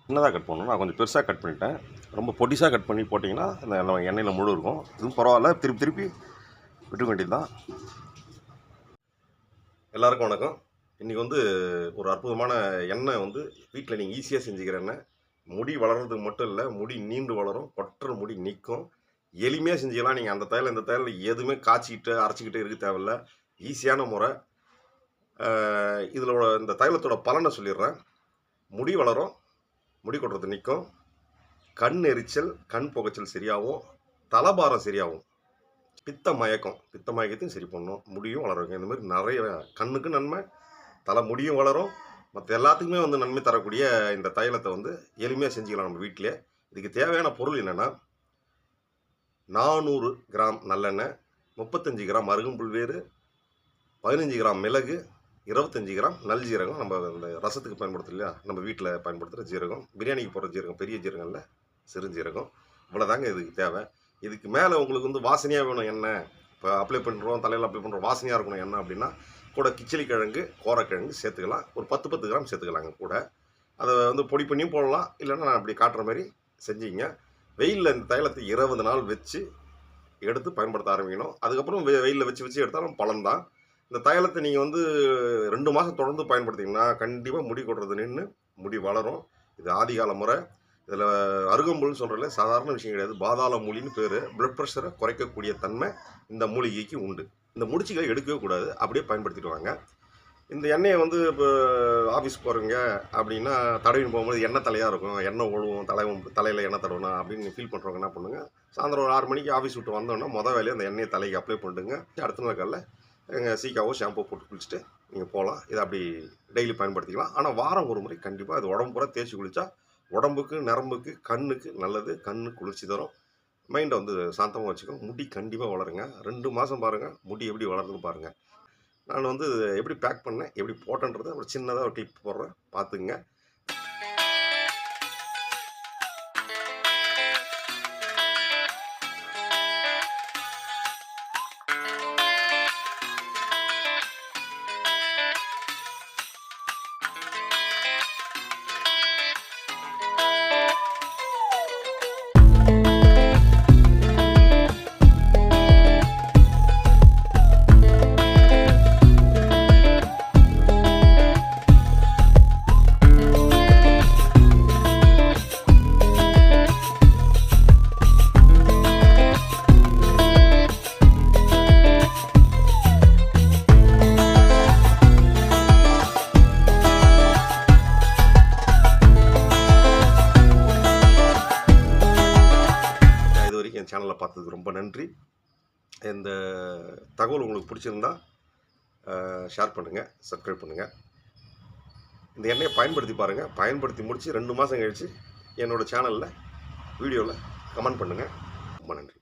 சின்னதாக கட் பண்ணணும். நான் கொஞ்சம் பெருசாக கட் பண்ணிட்டேன். ரொம்ப பொடிசாக கட் பண்ணி போட்டிங்கன்னா அந்த நம்ம எண்ணெயில் முழு இருக்கும். இதுவும் பரவாயில்ல, திருப்பி விட்டுக்க வேண்டியது தான். எல்லாருக்கும் வணக்கம். இன்றைக்கி வந்து ஒரு அற்புதமான எண்ணெய் வந்து வீட்டில் நீங்கள் ஈஸியாக செஞ்சுக்கிற எண்ணெய். முடி வளர்கிறதுக்கு மட்டும் இல்லை, முடி நீண்டு வளரும், கொட்டுற முடி நிற்கும். எளிமையாக செஞ்சுக்கலாம். நீங்கள் அந்த தையல் இந்த தையல் எதுவுமே காய்ச்சிக்கிட்டு அரைச்சிக்கிட்டு இருக்க தேவையில்ல. ஈஸியான முறை. இதில் இந்த தைலத்தோட பலனை சொல்லிடுறேன். முடி வளரும், முடி கொட்டுறது நிற்கும், கண் எரிச்சல் கண் புகைச்சல் சரியாகும், தலைபாரம் சரியாகும், பித்த மயக்கத்தையும் சரி பண்ணும், முடியும் வளரும். இந்த மாதிரி நிறைய கண்ணுக்கு நன்மை, தலை முடியும் வளரும், மற்ற எல்லாத்துக்குமே வந்து நன்மை தரக்கூடிய இந்த தைலத்தை வந்து எளிமையாக செஞ்சுக்கலாம் நம்ம வீட்டிலே. இதுக்கு தேவையான பொருள் என்னென்னா 400 கிராம் நல்லெண்ணெய், 35 கிராம் அருகம்புல் வேறு, 15 கிராம் மிளகு, 25 கிராம் நல் ஜீரகம். நம்ம இந்த ரசத்துக்கு பயன்படுத்தும் இல்லையா, நம்ம வீட்டில் பயன்படுத்துகிற ஜீரகம், பிரியாணிக்கு போடுற ஜீரகம், பெரிய ஜீரகம் இல்லை, சிறு ஜீரகம். இவ்வளோதாங்க இதுக்கு தேவை. இதுக்கு மேலே உங்களுக்கு வந்து வாசனையாக வேணும் எண்ணெய், இப்போ அப்ளை பண்ணுறோம், தலையில் அப்ளை பண்ணுறோம், வாசனையாக இருக்கணும் எண்ணெய் அப்படின்னா கூட கிச்சலி கிழங்கு, கோரக்கிழங்கு சேர்த்துக்கலாம். ஒரு 10 கிராம் சேர்த்துக்கலாங்க கூட. அதை வந்து பொடி பண்ணியும் போடலாம், இல்லைன்னா நான் அப்படி காட்டுற மாதிரி செஞ்சிங்க. வெயிலில் இந்த தைலத்தை 20 நாள் வச்சு எடுத்து பயன்படுத்த ஆரம்பிக்கணும். அதுக்கப்புறம் வெயிலில் வச்சு எடுத்தாலும் பலன்தான். இந்த தைலத்தை நீங்கள் வந்து 2 மாதம் தொடர்ந்து பயன்படுத்திங்கன்னா கண்டிப்பாக முடி கொட்டுறது நின்று முடி வளரும். இது ஆதிகால முறை. இதில் அருகம்புல்னு சொல்கிறதுல சாதாரண விஷயம் கிடையாது. பாதாள மூலின்னு பேர். பிளட் ப்ரெஷரை குறைக்கக்கூடிய தன்மை இந்த மூலிகைக்கு உண்டு. இந்த முடிச்சுகளை எடுக்கவே கூடாது, அப்படியே பயன்படுத்திட்டு வாங்க. இந்த எண்ணெயை வந்து இப்போ ஆஃபீஸ் போகிறீங்க அப்படின்னா தடவின்னு போகும்போது எண்ணெய் தலையாக இருக்கும், எண்ணெய் ஒழுவும், தலையில் எண்ணெய் தடவணும் அப்படின்னு ஃபீல் பண்ணுறவங்க என்ன பண்ணுங்க, சாயந்தரம் ஒரு 6 மணிக்கு ஆஃபீஸ் விட்டு வந்தோன்னா வேலையை அந்த எண்ணெயை தலைக்கு அப்ளை பண்ணிட்டுங்க. அடுத்த நாள் காலையில் சீக்காவோ ஷாம்போ போட்டு குளிச்சுட்டு நீங்கள் போகலாம். இதை அப்படி டெய்லி பயன்படுத்திக்கலாம். ஆனால் வாரம் ஒரு முறை கண்டிப்பாக அது உடம்பு பூரா தேய்ச்சி குளித்தா உடம்புக்கு, நரம்புக்கு, கண்ணுக்கு நல்லது. கண்ணு குளிர்ச்சி தரும், மைண்டை வந்து சாந்தமாக வச்சுக்கோங்க. முடி கண்டிப்பாக வளருங்க. 2 மாதம் பாருங்கள் முடி எப்படி வளருதுன்னு பாருங்கள். நான் வந்து எப்படி பேக் பண்ணேன், எப்படி போட்டேன்றதை ஒரு சின்னதாக ஒரு கிளிப் போடுறேன், பார்த்துங்க. என் சேனலில் பார்த்ததுக்கு ரொம்ப நன்றி. இந்த தகவல் உங்களுக்கு பிடிச்சிருந்தா ஷேர் பண்ணுங்கள், சப்ஸ்கிரைப் பண்ணுங்கள். இந்த எண்ணெயை பயன்படுத்தி பாருங்கள். பயன்படுத்தி முடித்து 2 மாதம் கழித்து என்னோடய சேனலில் வீடியோவில் கமெண்ட் பண்ணுங்கள். ரொம்ப நன்றி.